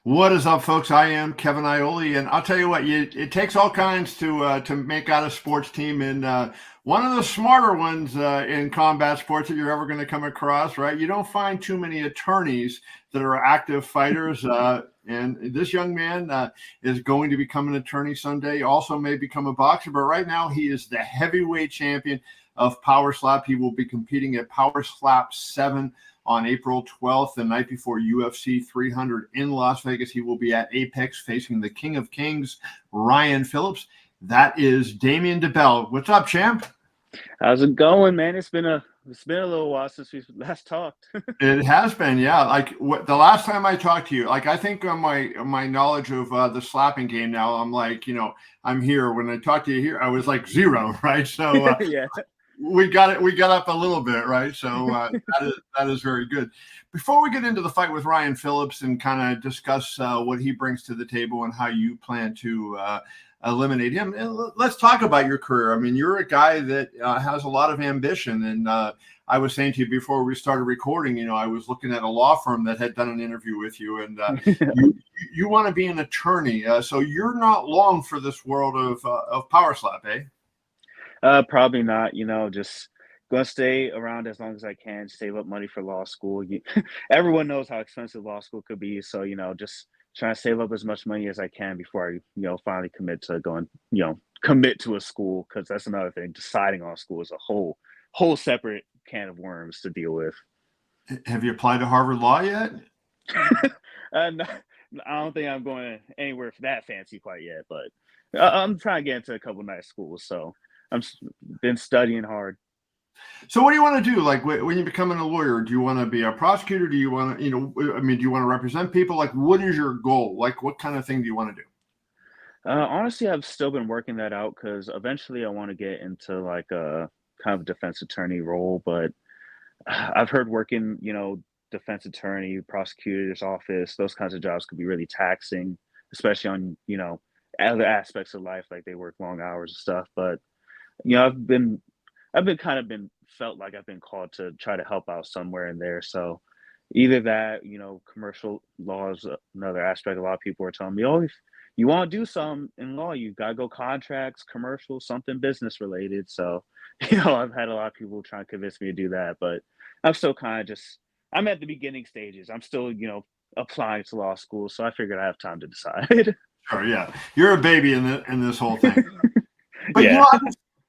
What is up, folks? I am Kevin Ioli, and I'll tell you what, it takes all kinds to make out a sports team, and one of the smarter ones in combat sports that you're ever going to come across, right? You don't find too many attorneys that are active fighters, and this young man is going to become an attorney someday. Also, may become a boxer, but right now he is the heavyweight champion of Power Slap. He will be competing at Power Slap 7 on April 12th, the night before UFC 300 in Las Vegas. He will be at Apex facing the King of Kings, Ryan Phillips. That is Damien Dibbell. What's up, champ? How's it going, man? It's been a little while since we last talked. It has been, yeah. Like the last time I talked to you, like I think on my knowledge of the slapping game now, I'm like, I'm here. When I talked to you here, I was like zero, right? So Yeah. we got it. We got up a little bit, right? So that is very good. Before we get into the fight with Ryan Phillips and kind of discuss what he brings to the table and how you plan to eliminate him, let's talk about your career. I mean, you're a guy that has a lot of ambition, and I was saying to you before we started recording, I was looking at a law firm that had done an interview with you, and you you want to be an attorney, so you're not long for this world of power slap, eh? Probably not. Just gonna stay around as long as I can, save up money for law school. Everyone knows how expensive law school could be, so just trying to save up as much money as I can before I, finally commit to a school. Because that's another thing. Deciding on school is a whole separate can of worms to deal with. Have you applied to Harvard Law yet? No, I don't think I'm going anywhere for that fancy quite yet, but I'm trying to get into a couple nice schools. So I'm been studying hard. So what do you want to do? Like when you become a lawyer, do you want to be a prosecutor? Do you want to, I mean, do you want to represent people? Like, what is your goal? Like, what kind of thing do you want to do? Honestly, I've still been working that out because eventually I want to get into like a kind of defense attorney role. But I've heard working, defense attorney, prosecutor's office, those kinds of jobs could be really taxing, especially on, other aspects of life, like they work long hours and stuff. But you know, I've been kind of been felt like I've been called to try to help out somewhere in there. So either that, commercial law is another aspect. A lot of people are telling me, oh, if you want to do something in law, you gotta go contracts, commercial, something business related. So, I've had a lot of people trying to convince me to do that, but I'm still kind of just I'm at the beginning stages. I'm still, applying to law school, so I figured I have time to decide. Sure, yeah, you're a baby in this whole thing. But Yeah.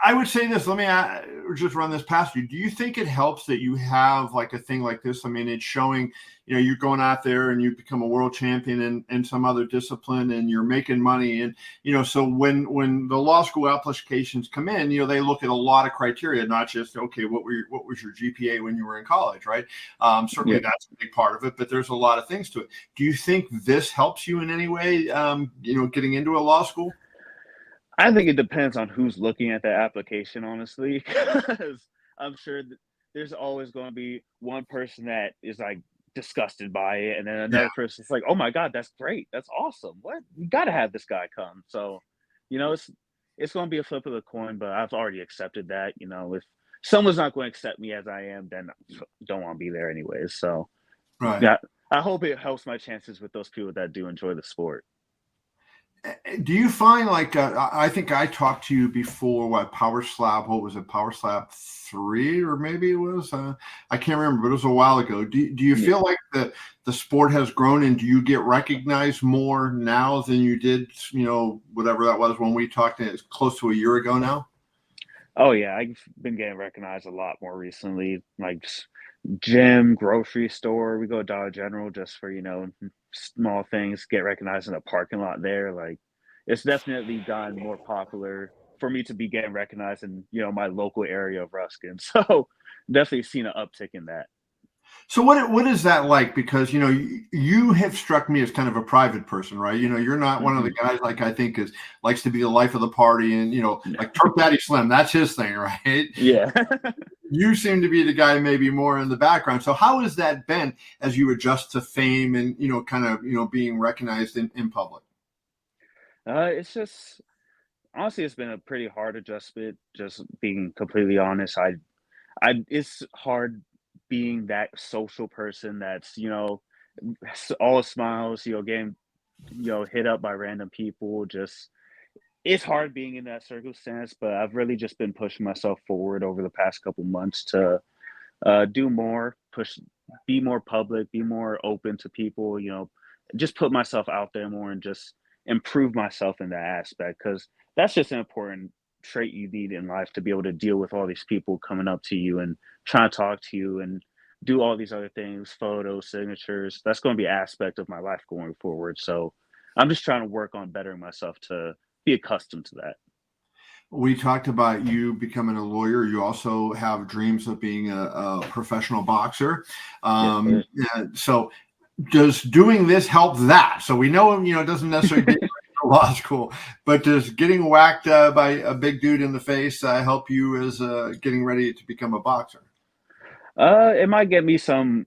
I would say this. Let me just run this past you. Do you think it helps that you have like a thing like this? I mean, it's showing, you're going out there and you become a world champion in some other discipline and you're making money. And, so when the law school applications come in, they look at a lot of criteria, not just, okay, what was your GPA when you were in college, right? Certainly Yeah. that's a big part of it, but there's a lot of things to it. Do you think this helps you in any way, getting into a law school? I think it depends on who's looking at that application, honestly, because I'm sure that there's always going to be one person that is like disgusted by it, and then Yeah. another person's like, "Oh my god, that's great, that's awesome! What you got to have this guy come." So, it's going to be a flip of the coin, but I've already accepted that. If someone's not going to accept me as I am, then I don't want to be there anyways. So, Right. yeah, I hope it helps my chances with those people that do enjoy the sport. Do you find like I think I talked to you before? What Power Slab? What was it? Power Slab 3, or maybe it was. I can't remember, but it was a while ago. Do you Yeah. feel like the sport has grown, and do you get recognized more now than you did? Whatever that was when we talked. It's close to a year ago now. Oh yeah, I've been getting recognized a lot more recently, like just gym, grocery store. We go to Dollar General just for, small things, get recognized in the parking lot there. Like it's definitely gotten more popular for me to be getting recognized in, my local area of Ruskin. So definitely seen an uptick in that. So what is that like? Because you have struck me as kind of a private person, right? You're not one of the Hmm. guys like I think is likes to be the life of the party, and like Turk Daddy Slim, that's his thing, right? Yeah. You seem to be the guy maybe more in the background. So how has that been as you adjust to fame and kind of being recognized in public? It's just honestly, it's been a pretty hard adjustment. Just being completely honest, it's hard being that social person that's, all smiles, getting, hit up by random people. Just it's hard being in that circumstance, but I've really just been pushing myself forward over the past couple months to do more, be more public, be more open to people, just put myself out there more and just improve myself in that aspect because that's just an important trait you need in life to be able to deal with all these people coming up to you and trying to talk to you and do all these other things, photos, signatures. That's going to be an aspect of my life going forward. So I'm just trying to work on bettering myself to be accustomed to that. We talked about you becoming a lawyer. You also have dreams of being a professional boxer. Yes, sir. Yeah, so does doing this help that? So we know, it doesn't necessarily get you to law school, but does getting whacked by a big dude in the face help you as getting ready to become a boxer? It might get me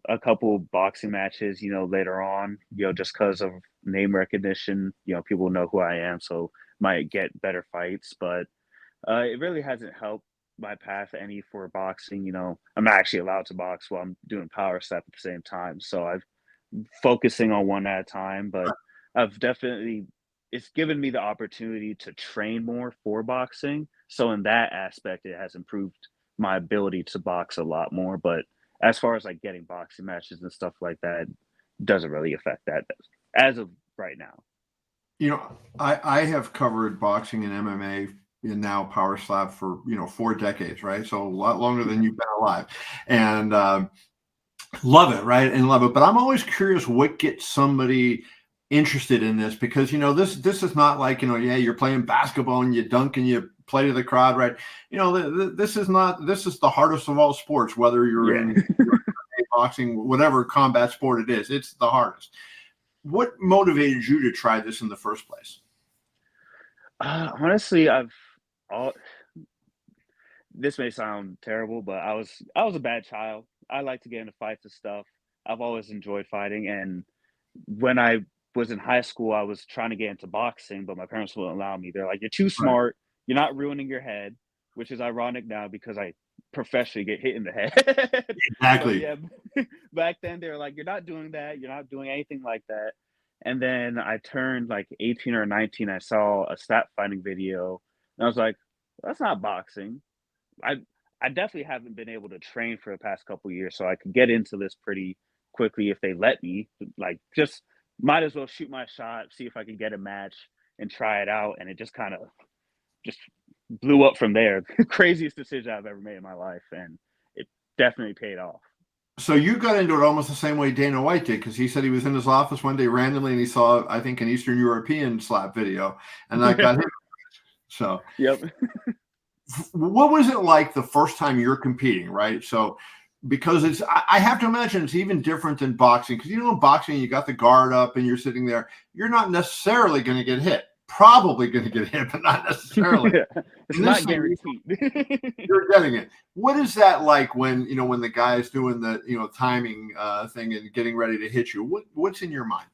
a couple boxing matches, later on, just because of name recognition. People know who I am, so might get better fights. But it really hasn't helped my path any for boxing. I'm not actually allowed to box while I'm doing power step at the same time, so I've focusing on one at a time. But I've definitely it's given me the opportunity to train more for boxing. So in that aspect, it has improved my ability to box a lot more. But as far as like getting boxing matches and stuff like that, doesn't really affect that as of right now. I have covered boxing and MMA and now Power Slap for 4 decades, right? So a lot longer than you've been alive, and love it, right? And love it. But I'm always curious what gets somebody interested in this because this is not like yeah, you're playing basketball and you dunk and you play to the crowd, right? This is not this is the hardest of all sports, whether you're Yeah. in boxing, whatever combat sport it is, it's the hardest. What motivated you to try this in the first place? Honestly, all this may sound terrible, but I was a bad child. I like to get into fights and stuff. I've always enjoyed fighting, and when I was in high school, I was trying to get into boxing, but my parents wouldn't allow me. They're like, "You're too Right. smart. You're not ruining your head," which is ironic now because I professionally get hit in the head. But Exactly. yeah, back then they were like, "You're not doing that. You're not doing anything like that." And then I turned like 18 or 19. I saw a stat fighting video, and I was like, "That's not boxing." I I definitely haven't been able to train for the past couple years, so I could get into this pretty quickly if they let me. Like, just might as well shoot my shot, see if I can get a match and try it out. And it just kind of just blew up from there. Craziest decision I've ever made in my life, and it definitely paid off. So you got into it almost the same way Dana White did, because he said he was in his office one day randomly and he saw, I think, an Eastern European slap video, and that got him. So, Yep. what was it like the first time you're competing, right? So, because I have to imagine it's even different than boxing, because in boxing, you got the guard up and you're sitting there. You're not necessarily going to get hit. Probably going to get hit, but not necessarily. It's In this not thing, guaranteed. you're getting it. What is that like when when the guy is doing the timing thing and getting ready to hit you? What's in your mind?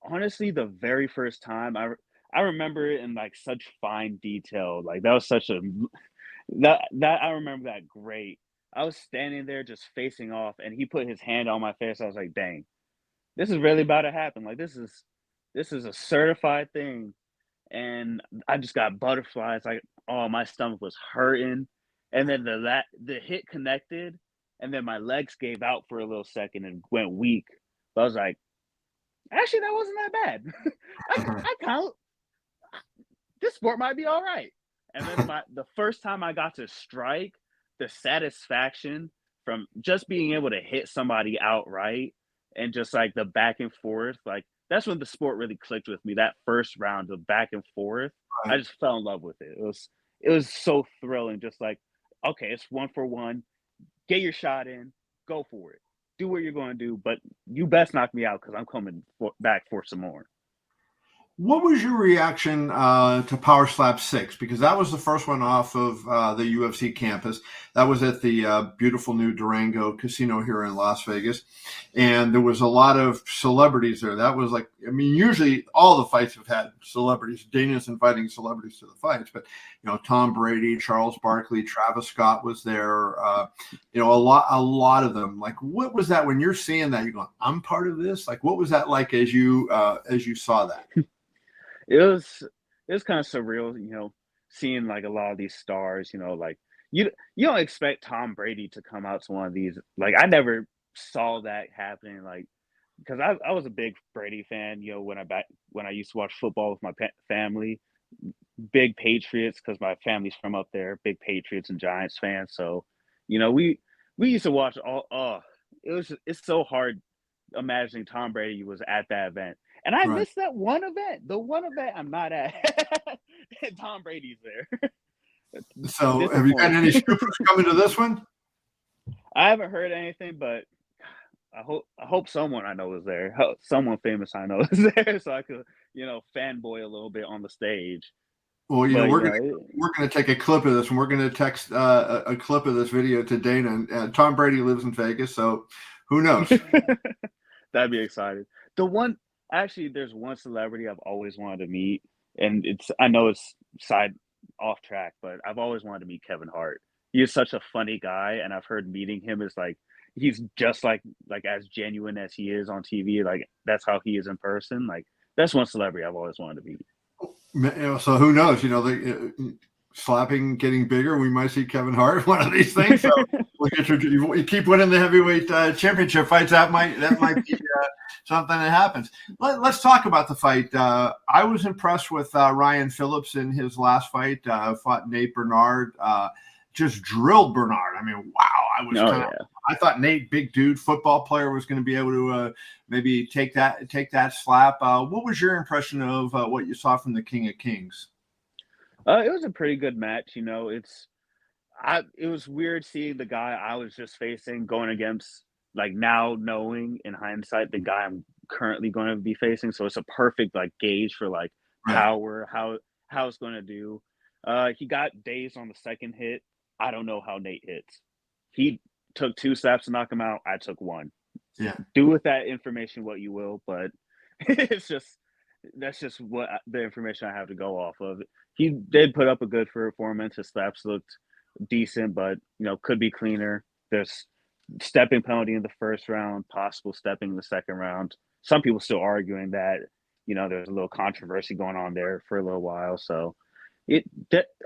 Honestly, the very first time I remember it in like such fine detail. Like that was such a that I remember that great. I was standing there just facing off, and he put his hand on my face. I was like, "Dang, this is really about to happen. Like this is a certified thing." And I just got butterflies. Like, oh, my stomach was hurting, and then the hit connected, and then my legs gave out for a little second and went weak. But I was like, actually, that wasn't that bad. I count. This sport might be all right. And then the first time I got to strike, the satisfaction from just being able to hit somebody outright and just like the back and forth, like that's when the sport really clicked with me. That first round of back and forth, I Right. just fell in love with it. It was so thrilling. Just like, okay, it's 1 for 1. Get your shot in, go for it. Do what you're going to do, but you best knock me out because I'm coming back for some more. What was your reaction to Power Slap 6? Because that was the first one off of the UFC campus. That was at the beautiful new Durango Casino here in Las Vegas. And there was a lot of celebrities there. That was like I mean, usually all the fights have had celebrities. Dana's inviting celebrities to the fights, but Tom Brady, Charles Barkley, Travis Scott was there. A lot of them. Like, what was that when you're seeing that? You're going, I'm part of this. Like, what was that like as you saw that? It was it was kind of surreal, seeing like a lot of these stars, like you don't expect Tom Brady to come out to one of these. Like I never saw that happening. Like because I was a big Brady fan, when I used to watch football with my family, big Patriots because my family's from up there, big Patriots and Giants fans. So, we used to watch all. Oh, it's so hard imagining Tom Brady was at that event. And I Right. missed that one event. The one event I'm not at. And Tom Brady's there. So, have you gotten Disappointing. any scoopers coming to this one? I haven't heard anything, but I hope someone I know is there. Someone famous I know is there, so I could fanboy a little bit on the stage. Well, But we're gonna take a clip of this, and we're gonna text a clip of this video to Dana. And Tom Brady lives in Vegas, so who knows? that'd be exciting. The one Actually, there's one celebrity I've always wanted to meet, and I know it's side off track, but I've always wanted to meet Kevin Hart. He is such a funny guy, and I've heard meeting him is like he's just like as genuine as he is on TV. Like that's how he is in person. Like that's one celebrity I've always wanted to meet. So who knows? Slapping getting bigger. We might see Kevin Hart one of these things. So you keep winning the heavyweight championship fights. That might be something that happens. Let's talk about the fight. I was impressed with Ryan Phillips in his last fight. Fought Nate Bernard. Just drilled Bernard. I mean, wow. Oh yeah. I thought Nate, big dude, football player, was going to be able to maybe take that slap. What was your impression of what you saw from the King of Kings? It was a pretty good match. It was weird seeing the guy I was just facing going against, like now knowing in hindsight the guy I'm currently going to be facing. So it's a perfect like gauge for like Right. how it's going to do. He got dazed on the second hit. I don't know how Nate hits. He took two slaps to knock him out. I took one. Yeah. Do with that information what you will, but it's just that's just what the information I have to go off of. He did put up a good performance. His slaps looked decent, but could be cleaner. There's stepping penalty in the first round, possible stepping in the second round. Some people still arguing that there's a little controversy going on there for a little while. So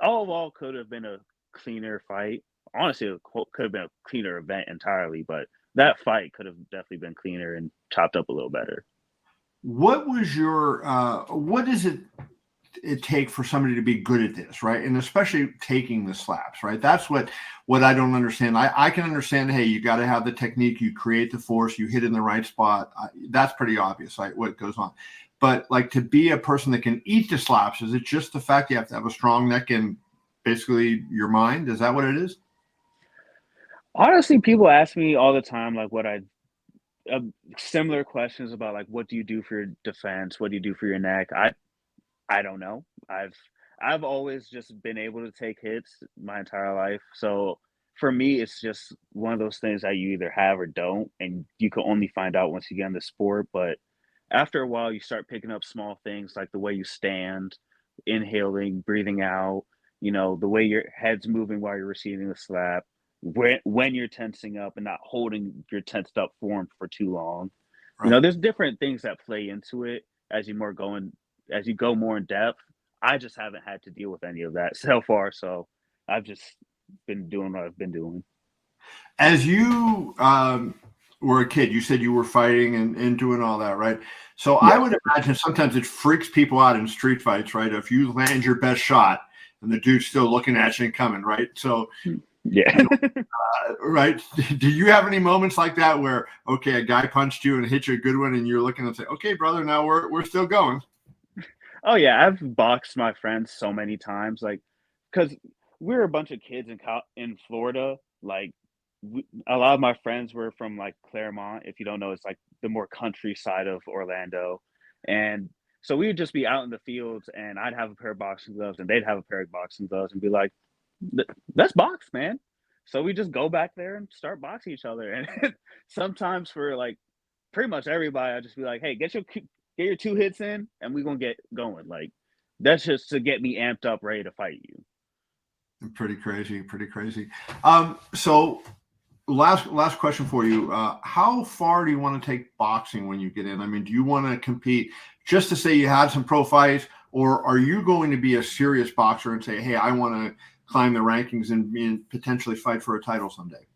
all of all could have been a cleaner fight. Honestly, it could have been a cleaner event entirely, but that fight could have definitely been cleaner and chopped up a little better. What was your what does it take for somebody to be good at this, right? And especially taking the slaps, right? That's what I don't understand. I can understand, hey, you got to have the technique, you create the force, you hit in the right spot. That's pretty obvious, right? What goes on. But like to be a person that can eat the slaps, is it just the fact you have to have a strong neck and basically your mind? Is that what it is? Honestly, people ask me all the time, like uh, similar questions about like what do you do for your defense? What do you do for your neck? I don't know. I've always just been able to take hits my entire life. So for me, it's just one of those things that you either have or don't, and you can only find out once you get in the sport. But after a while, you start picking up small things like the way you stand, inhaling, breathing out, the way your head's moving while you're receiving the slap, when you're tensing up and not holding your tensed up form for too long. Right. There's different things that play into it as you go more in depth. I just haven't had to deal with any of that so far, so I've just been doing what I've been doing. As you were a kid, you said you were fighting and doing all that, right? So I Yeah. would imagine sometimes it freaks people out in street fights, right? If you land your best shot and the dude's still looking at you and coming, right? So, Yeah. right. Do you have any moments like that where, okay, a guy punched you and hit you a good one and you're looking and say, okay, brother, now we're still going. Oh yeah, I've boxed my friends so many times, like, because we were a bunch of kids in Florida. Like, a lot of my friends were from like Claremont. If you don't know, it's like the more countryside of Orlando, and so we would just be out in the fields, and I'd have a pair of boxing gloves, and they'd have a pair of boxing gloves, and be like, Let's box, man." So we just go back there and start boxing each other, and sometimes for like pretty much everybody, I just be like, "Hey, get your 2 hits in, and we're gonna get going. Like that's just to get me amped up, ready to fight you. Pretty crazy, pretty crazy. So last question for you. How far do you want to take boxing when you get in? I mean, do you want to compete just to say you had some pro fights, or are you going to be a serious boxer and say, hey, I want to climb the rankings and potentially fight for a title someday?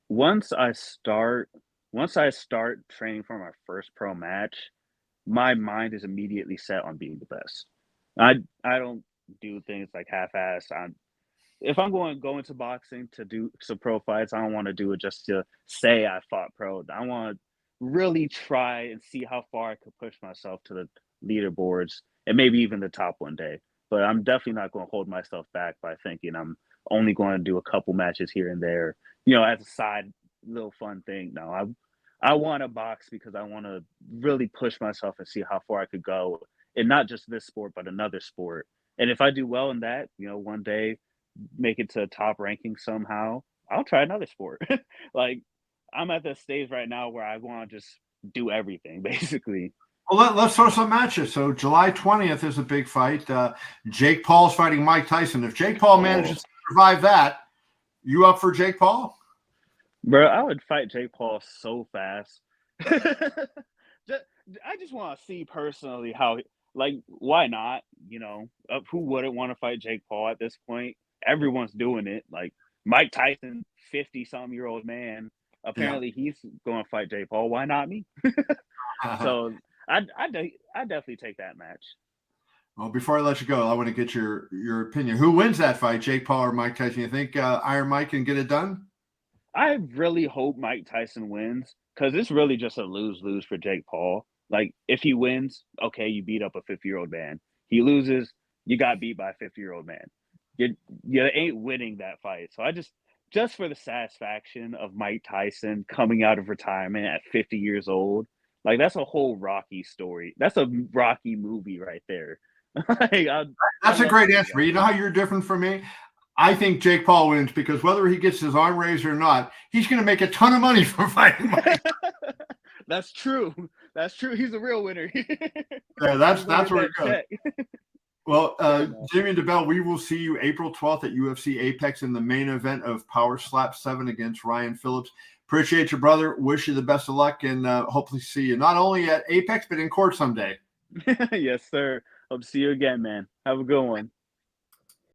Once I start once I start training for my first pro match, my mind is immediately set on being the best. I don't do things like half-ass. If I'm going to go into boxing to do some pro fights, I don't want to do it just to say I fought pro. I want to really try and see how far I could push myself to the leaderboards and maybe even the top one day. But I'm definitely not going to hold myself back by thinking I'm only going to do a couple matches here and there, as a side little fun thing. No, I want to box because I want to really push myself and see how far I could go, and not just this sport, but another sport. And if I do well in that, one day make it to a top ranking somehow, I'll try another sport. Like I'm at the stage right now where I want to just do everything basically. Well, let's throw some matches. So July 20th is a big fight. Jake Paul's fighting Mike Tyson. If Jake Paul manages to survive that, you up for Jake Paul? Bro, I would fight Jake Paul so fast. I just want to see personally how, like, why not? Who wouldn't want to fight Jake Paul at this point? Everyone's doing it. Like Mike Tyson, 50-some-year-old man. Apparently, he's going to fight Jake Paul. Why not me? So I definitely take that match. Well, before I let you go, I want to get your opinion. Who wins that fight, Jake Paul or Mike Tyson? You think Iron Mike can get it done? I really hope Mike Tyson wins because it's really just a lose-lose for Jake Paul. Like, if he wins, okay, you beat up a 50-year-old man. He loses, you got beat by a 50-year-old man. You ain't winning that fight. So I just for the satisfaction of Mike Tyson coming out of retirement at 50 years old, like that's a whole Rocky story. That's a Rocky movie right there. Like, That's a great answer. You know how you're different from me? I think Jake Paul wins because whether he gets his arm raised or not, he's going to make a ton of money from fighting Mike. That's true. That's true. He's a real winner. Yeah, that's where it goes. Well, Damien Dibbell, we will see you April 12th at UFC Apex in the main event of Power Slap 7 against Ryan Phillips. Appreciate you, brother. Wish you the best of luck, and hopefully see you not only at Apex, but in court someday. Yes, sir. Hope to see you again, man. Have a good one.